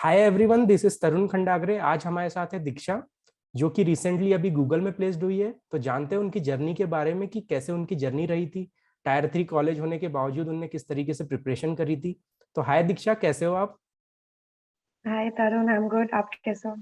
Hi everyone, this is तरुण खंडागरे। आज हमारे साथ है दीक्षा, जो कि रिसेंटली अभी गूगल में प्लेस्ड हुई है। तो जानते हैं उनकी जर्नी के बारे में कि कैसे उनकी जर्नी रही थी। टायर 3 कॉलेज होने के बावजूद उनने किस तरीके से प्रिपरेशन करी थी। तो हाय दीक्षा, कैसे हो आप? हाय तरुण, आई एम गुड। आप कैसे हो?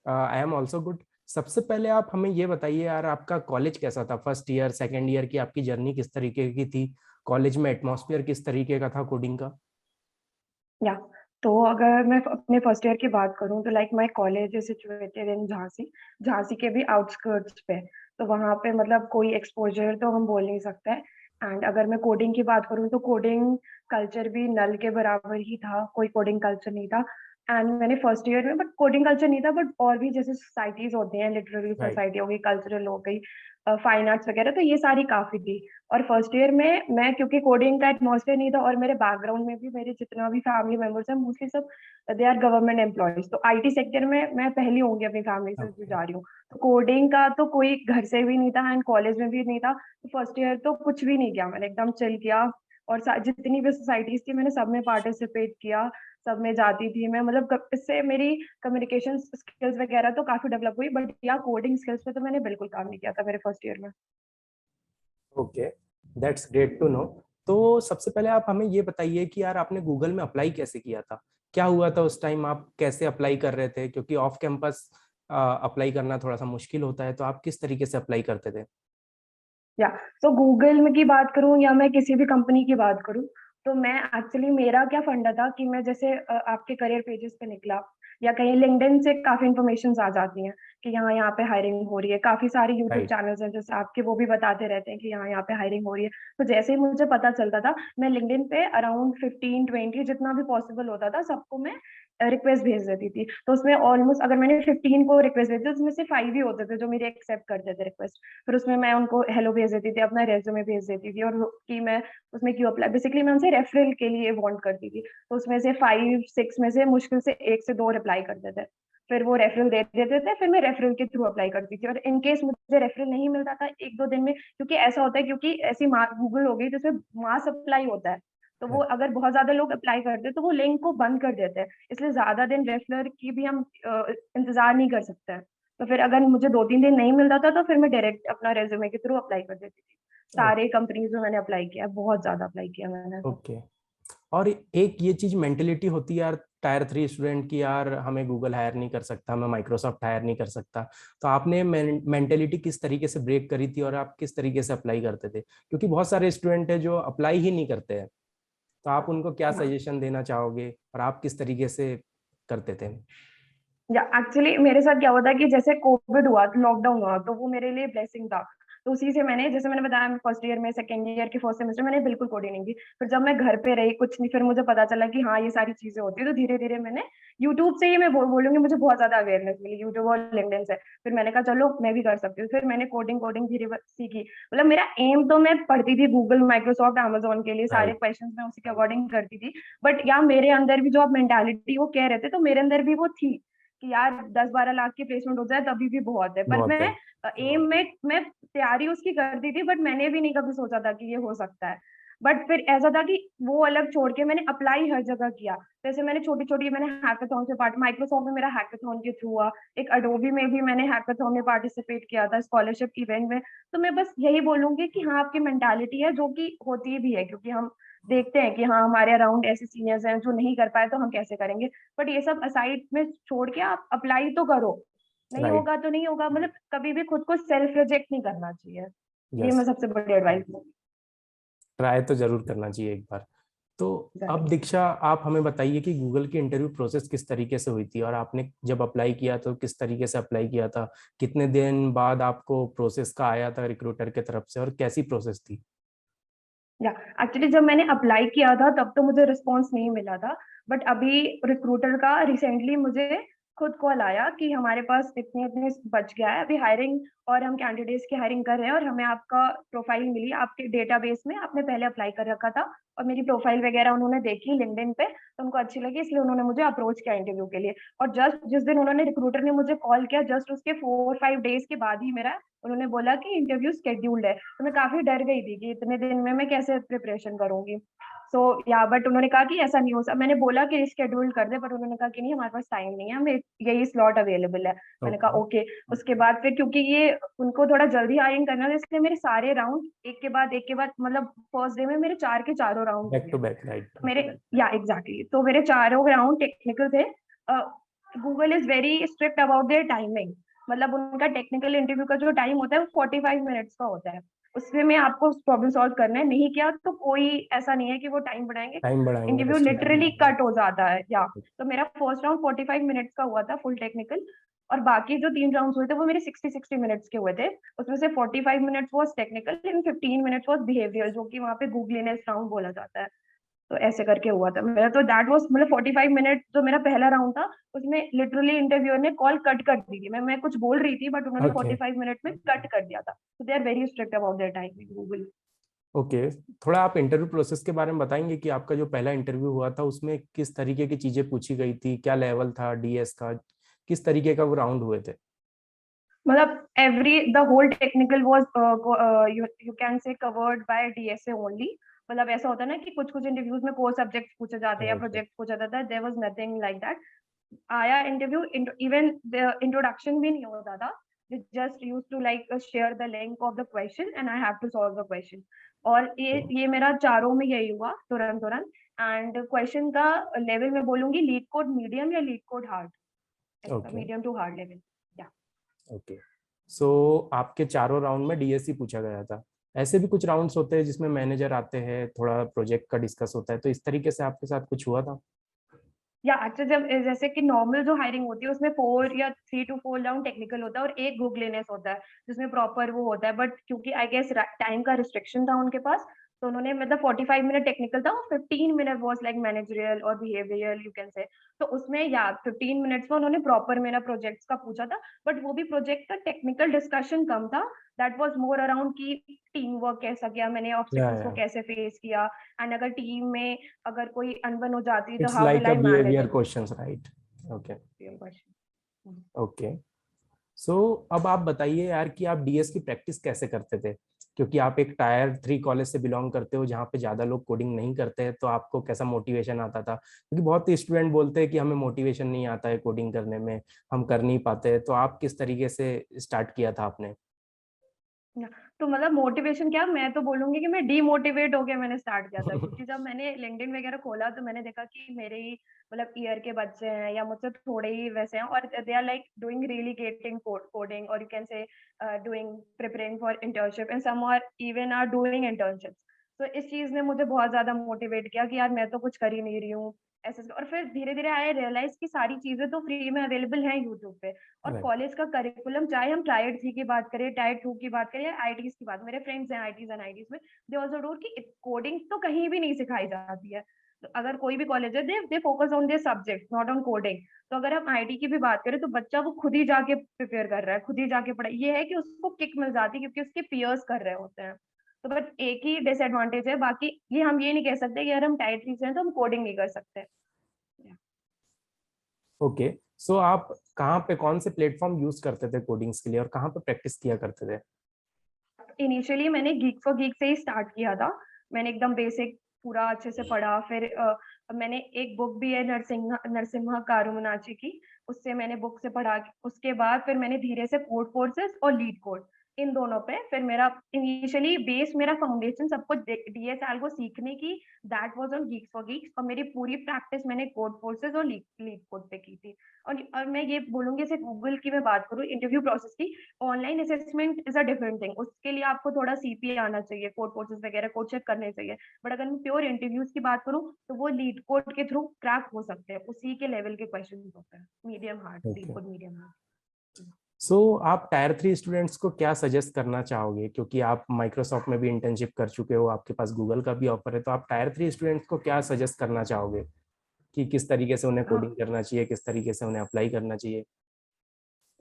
I am also good. सबसे पहले आप हमें ये बताइए यार, आपका कॉलेज कैसा था? फर्स्ट ईयर सेकेंड ईयर की आपकी जर्नी किस तरीके की थी? कॉलेज में एटमॉस्फेयर किस तरीके का था कोडिंग का? या तो अगर मैं अपने फर्स्ट ईयर की बात करूं तो like my college is situated in Jhansi. Jhansi के भी आउटस्कर्ट्स पे। तो वहां पे मतलब कोई एक्सपोजर तो हम बोल नहीं सकते। एंड अगर मैं कोडिंग की बात करूं तो कोडिंग कल्चर भी नल के बराबर ही था, कोई कोडिंग कल्चर नहीं था। एंड मैंने फर्स्ट ईयर में बट कोडिंग कल्चर नहीं था, बट और भी जैसे सोसाइटीज होती हैं, लिटरेरी राइट। सोसाइटी हो गई, कल्चरल हो गई, फाइन आर्ट्स वगैरह, तो ये सारी काफी थी। और फर्स्ट ईयर में मैं, क्योंकि कोडिंग का एटमॉस्फेयर नहीं था और मेरे बैकग्राउंड में भी मेरे जितना भी फैमिली मेंबर्स हैं मोस्टली सब दे आर गवर्नमेंट एम्प्लॉयज, तो आईटी सेक्टर में मैं पहली होंगी अपनी फैमिली से जो ओके। जा रही हूँ। तो कोडिंग का तो कोई घर से भी नहीं था एंड कॉलेज में भी नहीं था। तो फर्स्ट ईयर तो कुछ भी नहीं किया, मैंने एकदम चिल किया। और जितनी भी सोसाइटीज थी मैंने सब में पार्टिसिपेट किया, सब में जाती थी मैं। मतलब इससे मेरी कम्युनिकेशन स्किल्स वगैरह तो काफी डेवलप हुई, बट या कोडिंग स्किल्स पे तो मैंने बिल्कुल काम नहीं किया था मेरे फर्स्ट ईयर में। Okay, that's great to know. तो सबसे पहले आप हमें ये बताइए कि यार आपने गूगल में अप्लाई कैसे किया था? क्या हुआ था उस टाइम? आप कैसे अप्लाई कर रहे थे? क्योंकि ऑफ कैंपस अप्लाई करना थोड़ा सा मुश्किल होता है, तो आप किस तरीके से अप्लाई करते थे? या तो गूगल में की बात करूं या मैं किसी भी कंपनी की बात करूं, तो मैं एक्चुअली मेरा क्या फंडा था कि मैं जैसे आपके करियर पेजेस पे निकला या कहीं लिंक्डइन से काफी इंफॉर्मेशन आ जाती हैं कि यहाँ यहाँ पे हायरिंग हो रही है। काफी सारे यूट्यूब राइट। चैनल्स हैं जैसे आपके, वो भी बताते रहते हैं कि यहाँ यहाँ पे हायरिंग हो रही है। तो जैसे ही मुझे पता चलता था, मैं लिंक्डइन पे अराउंड 15-20 जितना भी पॉसिबल होता था सबको मैं रिक्वेस्ट भेज देती थी। तो उसमें ऑलमोस्ट अगर मैंने 15 को रिक्वेस्ट भेजी तो उसमें से 5 ही होते थे जो मेरे एक्सेप्ट करते थे रिक्वेस्ट। फिर उसमें मैं उनको हेलो भेज देती थी, अपना रेज्यूमे भेज देती थी, और कि मैं उसमें क्यों अप्लाई, बेसिकली मैं उनसे रेफरल के लिए वांट करती थी। तो उसमें से 5-6 में से मुश्किल से 1 से 2 रिप्लाई करते थे। फिर वो रेफरल दे देते थे, फिर मैं रेफरल के थ्रू अप्लाई करती थी। और इन केस मुझे रेफरल नहीं मिलता था 1-2 दिन में, क्योंकि ऐसा होता है, क्योंकि ऐसी गूगल हो गई जिसमें मास अप्लाई होता है। तो वो अगर बहुत ज्यादा लोग अप्लाई करते हैं तो वो लिंक को बंद कर देते हैं, इसलिए ज्यादा दिन रेफरल की भी हम इंतजार नहीं कर सकते हैं। तो फिर अगर मुझे 2-3 दिन नहीं मिलता था तो फिर मैं डायरेक्ट अपना रेज्यूमे के थ्रू अप्लाई कर देती थी। सारे कंपनीज में मैंने अप्लाई किया, बहुत ज्यादा अप्लाई किया मैंने तो। ओके। और एक ये चीज मेंटेलिटी होती है यार, टायर 3 स्टूडेंट की, यार हमें गूगल हायर नहीं कर सकता, मैं माइक्रोसॉफ्ट हायर नहीं कर सकता। तो आपने मेंटेलिटी किस तरीके से ब्रेक करी थी और आप किस तरीके से अप्लाई करते थे? क्योंकि बहुत सारे स्टूडेंट हैं जो अप्लाई ही नहीं करते हैं। तो आप उनको क्या हाँ, सजेशन देना चाहोगे और आप किस तरीके से करते थे? या एक्चुअली मेरे साथ क्या हुआ था कि जैसे कोविड हुआ, लॉकडाउन हुआ, तो वो मेरे लिए ब्लेसिंग था। तो उसी से मैंने, जैसे मैंने बताया, मैं फर्स्ट ईयर में, सेकंड ईयर के फर्स्ट सेमेस्टर मैंने बिल्कुल कोडिंग नहीं की। फिर जब मैं घर पे रही कुछ नहीं, फिर मुझे पता चला कि हाँ ये सारी चीजें होती है, तो धीरे धीरे मैंने यूट्यूब से ही, मैं बोलूंगी मुझे बहुत ज्यादा अवेयरनेस मिली यूट्यूब और लिंक्डइन से। फिर मैंने कहा चलो मैं भी कर सकती हूँ, फिर मैंने कोडिंग कोडिंग धीरे सीखी। मतलब मेरा एम तो, मैं पढ़ती थी गूगल, माइक्रोसॉफ्ट, अमेजोन के लिए सारे राइट। क्वेश्चन मैं उसी के अकॉर्डिंग करती थी। बट यार मेरे अंदर भी जो आप मेंटालिटी वो कह रहे थे, तो मेरे अंदर भी वो थी कि यार 10-12 लाख की प्लेसमेंट हो जाए तभी भी बहुत है। पर बहुत मैं है। एम में मैं तैयारी उसकी करती थी, बट मैंने भी नहीं कभी सोचा था कि ये हो सकता है। बट फिर ऐसा था कि वो अलग छोड़ के मैंने अप्लाई हर जगह किया। जैसे मैंने छोटी छोटी, मैंने हैकाथॉन से पार्ट, माइक्रोसॉफ्ट में मेरा हैकाथॉन के थ्रू हुआ, एक अडोबी में भी मैंने हैकाथॉन में पार्टिसिपेट किया था, स्कॉलरशिप इवेंट में। तो मैं बस यही बोलूंगी कि हाँ, आपकी मेंटालिटी है जो कि होती भी है, क्योंकि हम देखते हैं कि हाँ हमारे अराउंड ऐसे सीनियर्स हैं जो नहीं कर पाए, तो हम कैसे करेंगे। बट ये सब असाइड में छोड़ के आप अप्लाई तो करो, नहीं राइट। होगा तो नहीं होगा। मतलब कभी भी खुद को सेल्फ रिजेक्ट नहीं करना चाहिए। ये यस। मैं सबसे बड़ी एडवाइस दूंगी। ट्राई तो जरूर करना चाहिए एक बार। तो अब एग्जैक्टली। दीक्षा, आप हमें बताइए कि गूगल की इंटरव्यू प्रोसेस किस तरीके से हुई थी और आपने जब अप्लाई किया तो किस तरीके से अप्लाई किया था? कितने दिन बाद आपको प्रोसेस का आया था रिक्रूटर की तरफ से और कैसी प्रोसेस थी? या एक्चुअली जब मैंने अप्लाई किया था तब तो मुझे रिस्पॉन्स नहीं मिला था। बट अभी रिक्रूटर का रिसेंटली मुझे खुद कॉल आया कि हमारे पास इतने इतने बच गया है अभी हायरिंग, और हम कैंडिडेट्स की हायरिंग कर रहे हैं, और हमें आपका प्रोफाइल मिली आपके डेटाबेस में, आपने पहले अप्लाई कर रखा था, और मेरी प्रोफाइल वगैरह उन्होंने देखी लिंक्डइन पे, तो उनको अच्छी लगी, इसलिए उन्होंने मुझे अप्रोच किया इंटरव्यू के लिए। और जस्ट जिस दिन उन्होंने रिक्रूटर ने मुझे कॉल किया, जस्ट उसके 4-5 डेज के बाद ही मेरा उन्होंने बोला कि इंटरव्यू स्केड्यूल्ड है। तो मैं काफी डर गई थी कि इतने दिन में मैं कैसे प्रिपरेशन करूंगी। सो या बट उन्होंने कहा कि ऐसा नहीं हो सकता। मैंने बोला कि रिस्केड्यूल कर दे, बट उन्होंने कहा कि नहीं, हमारे पास टाइम नहीं है, हमें यही स्लॉट अवेलेबल है। मैंने कहा ओके। ओके। उसके बाद फिर क्योंकि ये उनको थोड़ा जल्दी हायरिंग करना था, इसलिए मेरे सारे राउंड एक के बाद मतलब फर्स्ट डे में मेरे 4 के चारों राउंड हो बैक गए। To back, right. मेरे या एग्जैक्टली तो मेरे चारों राउंड टेक्निकल थे। Google is very strict about their timing. मतलब उनका टेक्निकल इंटरव्यू का जो टाइम होता है वो 45 मिनट्स का होता है। उसमें में आपको प्रॉब्लम सॉल्व करना है, नहीं किया तो कोई ऐसा नहीं है कि वो टाइम बढ़ाएंगे। टाइम बढ़ाएंगे, इंटरव्यू एक्स्ट्रा टाइम लिटरली देंगे। कट हो जाता है या। तो मेरा फर्स्ट राउंड 45 मिनट्स का हुआ था फुल टेक्निकल। और बाकी जो 3 राउंड्स हुए थे वो मेरे 60-60 मिनट्स के हुए थे। उसमें से 45 minutes was technical and 15 minutes was behaviour, जो कि वहाँ पे गूगलीनेस राउंड बोला जाता है। तो ऐसे करके हुआ था मेरा। तो दैट वाज मतलब 45 मिनट जो मेरा पहला राउंड था, उसमें लिटरली इंटरव्यूअर ने कॉल कट कर दी थी। मैं कुछ बोल रही थी बट उन्होंने ओके। 45 मिनट में कट कर दिया था। तो they are very strict about their timing Google. Okay, थोड़ा आप इंटरव्यू प्रोसेस के बारे में बताएंगे कि आपका जो पहला इंटरव्यू हुआ था उसमें किस तरीके की चीजें पूछी गई थी, क्या लेवल था डीएस का, किस तरीके का वो राउंड हुए थे? मतलब every the whole technical was you can say covered by DSA only. मतलब ऐसा होता है ना कि कुछ कुछ इंटरव्यूज में कोर सब्जेक्ट्स पूछे जाते हैं या ओके। प्रोजेक्ट पूछा जाता है, there was nothing like that. आया इंटरव्यू, इवन इंट्रोडक्शन भी नहीं होता था। Just use to like share the link of the question and I have to solve the question. और ये मेरा चारों में यही हुआ तुरंत तुरंत। एंड क्वेश्चन का लेवल मैं बोलूंगी लीड कोड मीडियम या लीड कोड हार्ड, ऐसा okay. Medium to hard level. या ओके। सो आपके चारों राउंड में डीएससी पूछा गया था। ऐसे भी कुछ राउंड्स होते हैं जिसमें मैनेजर आते हैं, थोड़ा प्रोजेक्ट का डिस्कस होता है, तो इस तरीके से आपके साथ कुछ हुआ था? या अच्छा, जब जैसे कि नॉर्मल जो हायरिंग होती है उसमें 4 या 3 to 4 राउंड टेक्निकल होता है और एक गूगलीनेस होता है जिसमें प्रॉपर वो होता है। बट क्योंकि आई गेस टाइम का रिस्ट्रिक्शन था उनके पास, तो उन्होंने मतलब 45 मिनट टेक्निकल था और 15 मिनट वॉज लाइक मैनेजरियल और बिहेवियरल यू कैन से। तो उसमें या 15 मिनट्स में उन्होंने प्रॉपर मेरा प्रोजेक्ट्स का पूछा था। बट वो भी प्रोजेक्ट का टेक्निकल डिस्कशन कम था। दैट वाज मोर अराउंड की टीम वर्क कैसा किया मैंने, ऑब्स्टिकल्स को या कैसे फेस किया। एंड अगर टीम में अगर कोई अनबन हो जाती तो it's how will like a I manage behaviour it. Questions, right? Okay. Question. Okay. So अब आप बताइए यार कि आप डीएस की प्रैक्टिस कैसे करते थे, क्योंकि आप एक टायर 3 कॉलेज से बिलोंग करते हो जहाँ पे ज़्यादा लोग कोडिंग नहीं करते हैं, तो आपको कैसा मोटिवेशन आता था? क्योंकि बहुत स्टूडेंट बोलते हैं कि हमें मोटिवेशन नहीं आता है कोडिंग करने में, हम कर नहीं पाते, तो आप किस तरीके से स्टार्ट किया था आपने? ना, तो मतलब मोटिवेशन क्या, मैं तो बोलूंगी कि मैं डीमोटिवेट होके मैंने स्टार्ट किया था। क्योंकि जब मैंने लिंक्डइन वगैरह खोला तो मैंने देखा कि मेरे ही मतलब ईयर के बच्चे हैं या मुझसे थोड़े ही वैसे हैं, और they are like doing really great in coding, और you can say doing preparing for internship and some are even are doing internship. तो इस चीज ने मुझे बहुत ज्यादा मोटिवेट किया कि यार मैं तो कुछ कर ही नहीं रही हूँ ऐसे। और फिर धीरे धीरे आई रियलाइज की सारी चीजें तो फ्री में अवेलेबल हैं यूट्यूब पे। और राइट। कॉलेज का करिकुलम, चाहे हम टायर 3 की बात करें, टायर 2 की बात करें या आईटीज की बात, मेरे फ्रेंड्स हैं आईटीज एंड आईटीज में, दे आल्सो डू कि कोडिंग तो कहीं भी नहीं सिखाई जाती है। तो अगर कोई भी कॉलेज है, they focus on their subject not on coding. तो अगर हम आईटी की भी बात करें तो बच्चा वो खुद ही जाके प्रिपेयर कर रहा है, खुद ही जाके पढ़ा, ये है कि उसको किक मिल जाती है क्योंकि उसके पियर्स कर रहे होते हैं। तो बट एक ही डिसएडवांटेज है, बाकी ये हम ये नहीं कह सकते कि अगर हम टायर 3 से हैं तो हम कोडिंग नहीं कर सकते। ओके। सो आप कहाँ पे, कौन से प्लेटफॉर्म यूज करते थे कोडिंग्स के लिए, और कहाँ पे प्रैक्टिस किया करते थे? इनिशियली मैंने गीक फॉर गीक से ही स्टार्ट किया था। मैंने एकदम बेसिक पूरा अच्छे से पढ़ा। फिर मैंने एक बुक भी है नरसिंहा नरसिम्हा कारुमनाची की, उससे मैंने बुक से पढ़ा। उसके बाद फिर मैंने धीरे से कोड फोर्सेस और लीड कोड, इन दोनों पे फिर मेरा इनिशियली बेस, मेरा फाउंडेशन सब कुछ डीएसएल को सीखने की, that was on Geeks for Geeks. और मेरी पूरी प्रैक्टिस मैंने कोड फोर्सेस और लीड कोड पे की थी। और मैं ये बोलूंगी, जैसे गूगल की मैं बात करूँ इंटरव्यू प्रोसेस की, online assessment is a different thing. उसके लिए आपको थोड़ा सीपीए आना चाहिए, कोड कोर्सेज वगैरह कोड चेक करने चाहिए। बट अगर मैं प्योर इंटरव्यूज की बात करूँ तो वो लीड कोड के थ्रू क्रैक हो सकते हैं, उसी के लेवल के क्वेश्चन होते हैं, medium hard, lead okay. Code medium hard. So आप टायर 3 स्टूडेंट्स को क्या सजेस्ट करना चाहोगे, क्योंकि आप माइक्रोसॉफ्ट में भी इंटर्नशिप कर चुके हो, आपके पास गूगल का भी ऑफर है, तो आप टायर 3 स्टूडेंट्स को क्या सजेस्ट करना चाहोगे कि किस तरीके से उन्हें हाँ, कोडिंग करना चाहिए, किस तरीके से उन्हें अप्लाई करना चाहिए?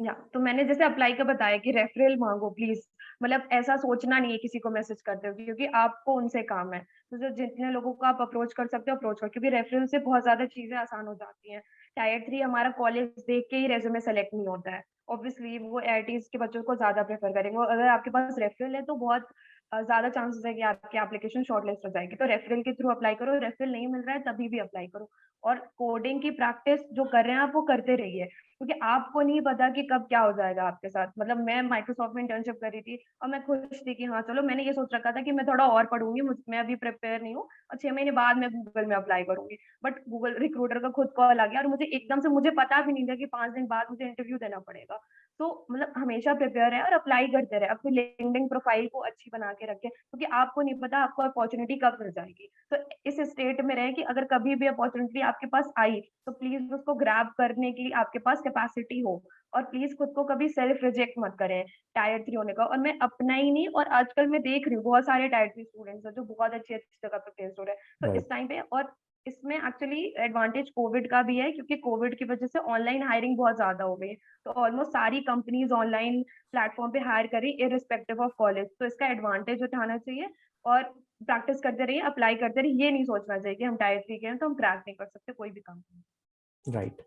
या तो मैंने जैसे अप्लाई का बताया कि रेफरल मांगो प्लीज। मतलब ऐसा सोचना नहीं है किसी को मैसेज करते हो, क्योंकि आपको उनसे काम है। तो जो जितने लोगों को आप अप्रोच कर सकते हो अप्रोच करो, क्योंकि रेफरल से बहुत ज़्यादा चीज़ें आसान हो जाती हैं। टायर 3 हमारा कॉलेज देख के ही रेज़्यूमे सेलेक्ट नहीं होता है। ऑब्वियसली वो एआईटीज़ के बच्चों को ज़्यादा प्रेफ़र करेंगे, और अगर आपके पास रेफरल है तो बहुत ज़्यादा चांसेस है कि आपकी एप्लीकेशन शॉर्टलिस्ट हो जाएगी। तो रेफरल के थ्रू अप्लाई करो, रेफरल नहीं मिल रहा है तभी भी अप्लाई करो। और कोडिंग की प्रैक्टिस जो कर रहे हैं आप वो करते रहिए, क्योंकि आपको नहीं पता कि कब क्या हो जाएगा आपके साथ। मतलब मैं माइक्रोसॉफ्ट में इंटर्नशिप कर रही थी और मैं खुश थी कि हाँ, चलो मैंने ये सोच रखा था कि मैं थोड़ा और पढ़ूँगी, मैं अभी प्रिपेयर नहीं हूँ और 6 महीने बाद मैं गूगल में अप्लाई करूँगी। बट गूगल रिक्रूटर का खुद कॉल आ गया और मुझे एकदम से मुझे पता भी नहीं था कि 5 दिन बाद मुझे इंटरव्यू देना पड़ेगा। तो मतलब हमेशा प्रिपेयर रहें और अप्लाई करते रहें, अपनी लिंक्डइन प्रोफाइल को अच्छी बना के रखें, क्योंकि आपको नहीं पता आपको अपॉर्च्युनिटी कब मिल जाएगी। तो इस स्टेट में रहें कि अगर कभी भी अपॉर्च्युनिटी आपके पास आई, तो प्लीज़ उसको ग्रैब करने की आपके पास कैपेसिटी हो, और प्लीज़ खुद को कभी सेल्फ रिजेक्ट मत करें, टायर 3 होने का। और मैं अपना ही नहीं, और आजकल मैं देख रही हूँ बहुत सारे टायर 3 स्टूडेंट्स हैं जो बहुत अच्छी-अच्छी जगह पे प्लेस्ड हो रहे हैं। तो इस राइट। टाइम पे, और इसमें एक्चुअली एडवांटेज कोविड का भी है, क्योंकि कोविड की वजह से ऑनलाइन हायरिंग बहुत ज़्यादा हो गई। तो ऑलमोस्ट सारी कंपनीज़ ऑनलाइन प्लेटफ़ॉर्म पे हायर कर रही, इर्रिस्पेक्टिव ऑफ कॉलेज। तो इसका एडवांटेज उठाना चाहिए और प्रैक्टिस करते रहिए, अप्लाई करते रहिए। ये नहीं सोचना चाहिए कि हम टायर 3 के हैं तो हम क्रैक नहीं कर सकते कोई भी company. Right,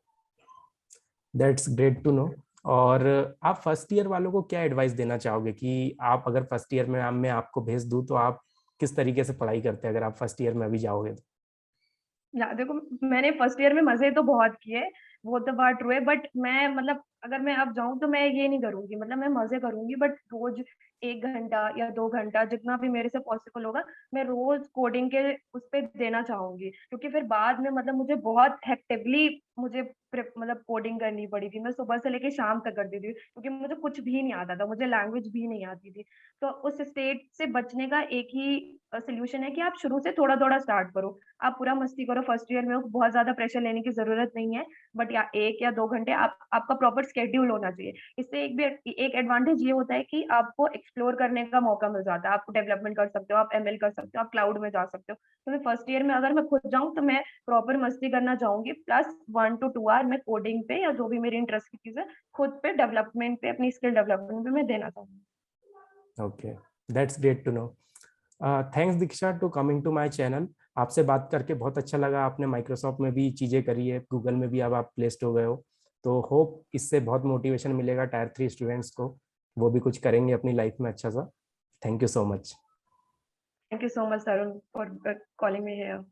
that's great to know. और आप फर्स्ट ईयर वालों को क्या एडवाइस देना चाहोगे कि आप अगर फर्स्ट ईयर में मैं आपको भेज दूं तो आप किस तरीके से पढ़ाई करते हैं अगर आप फर्स्ट ईयर में अभी जाओगे तो? या देखो, मैंने फर्स्ट ईयर में मज़े तो बहुत किए, वो तो बात ट्रू है, बट मैं मतलब अगर मैं अब जाऊँ तो मैं ये नहीं करूँगी, मतलब मैं मज़े करूँगी, बट रोज़ 1 घंटा या 2 घंटा जितना भी मेरे से पॉसिबल होगा, मैं रोज़ कोडिंग के उस पे देना चाहूँगी। क्योंकि फिर बाद में मतलब मुझे बहुत हेक्टिवली मुझे मतलब कोडिंग करनी पड़ी थी। मैं सुबह से लेके शाम तक करती थी, क्योंकि मुझे कुछ भी नहीं आता था, मुझे लैंग्वेज भी नहीं आती थी। तो उस स्टेट से बचने का एक ही सॉल्यूशन है कि आप शुरू से थोड़ा-थोड़ा स्टार्ट करो। आप पूरा मस्ती करो फर्स्ट ईयर में, बहुत ज़्यादा प्रेशर लेने की ज़रूरत नहीं है, बट या 1 या 2 घंटे आपका प्रॉपर शेड्यूल होना चाहिए। इससे एक एडवांटेज ये होता है कि आपको एक्सप्लोर करने का मौका मिल जाता है। आप डेवलपमेंट कर सकते हो, आप एमएल कर सकते हो, आप क्लाउड में जा सकते हो। तो मैं फर्स्ट ईयर में अगर मैं खुद जाऊँ तो मैं प्रॉपर मस्ती करना चाहूँगी, प्लस 1 टू 2 आवर मैं कोडिंग पे या जो भी मेरी इंटरेस्ट की चीज़ है, खुद पे डेवलपमेंट पे, अपनी स्किल डेवलपमेंट पे मैं देना चाहूँगी। Okay, that's great to know. Thanks Diksha to coming to my channel. आपसे बात करके बहुत अच्छा लगा। आपने माइक्रोसॉफ्ट में भी चीज़ें करी है, गूगल में भी अब आप प्लेस्ड हो गए हो, तो होप इससे बहुत मोटिवेशन मिलेगा टायर 3 स्टूडेंट्स को, वो भी कुछ करेंगे अपनी लाइफ में अच्छा सा। Thank you so much. Thank you so much, Tarun, for calling me here.